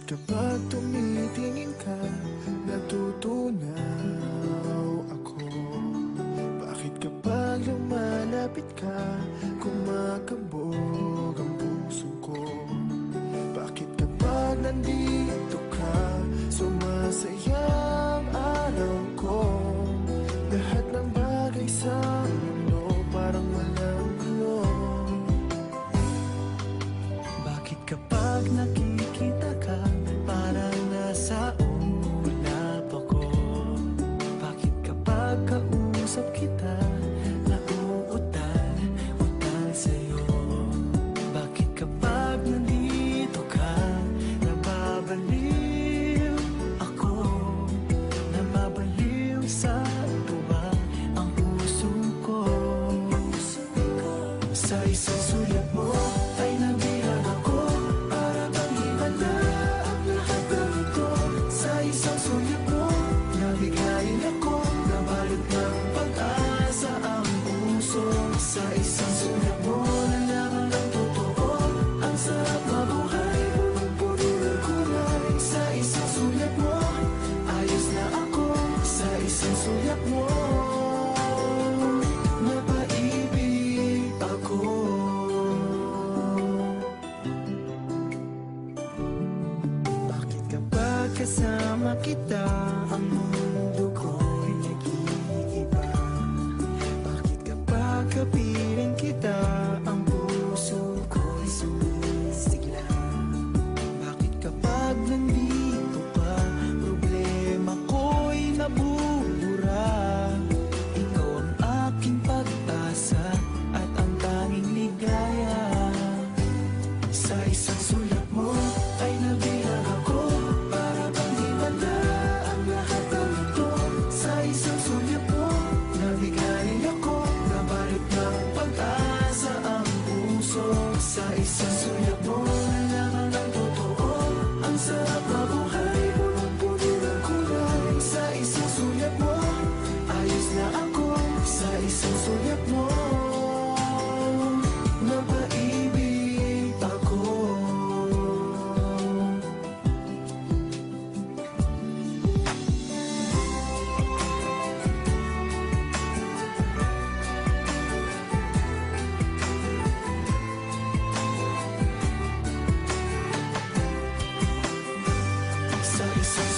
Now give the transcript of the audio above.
Kapag tumitingin ka, natutunaw ako. Bakit kapag lumalapit ka, kumakabog ang puso ko? Bakit kapag nandito ka, sumasaya ang araw ko? Lahat ng bagay sa mundo parang walang gulo. Bakit kapag nakikita ka, parang nasa ulap ako? Bakit kapag kausap kita, nauutal sa'yo? Bakit kapag nandito ka, nababaliw ako? Nababaliw sa tuwa ang puso ko. Sa isang sulat mo ay nabilang ako, para bang himala ang lahat ng ito. Sa isang sulat mo, nabigayin ako, nabalot ng pag-asa ang puso. Sa isang sulat mo, nalaman ng totoo, ang sarap mabuhay, punong-puno ng kulay. Sa isang sulat mo, ayos na ako. Sa isang sulat mo, napaibig ako. Bakit kapag kasama kita, ang mundo ko'y nag-iiba? Bakit kapag kapiling kita, ang puso ko'y sumisigla? Bakit kapag nandito ka, problema ko'y nabubura? Ikaw ang aking pag-asa at ang tanging ligaya. Sa isang sulat mo ay nabilang ako, para bang himala ang lahat ng ito. Sa isang sulat mo, nabigayin ako, nabalot ng pag-asa ang puso. Sa isang sulat mo, nalaman ng totoo, ang sarap mabuhay, punong-puno ng kulay. Sa isang sulat mo, ayos na ako. Sa isang sulat mo, napaibig ako. Sa isang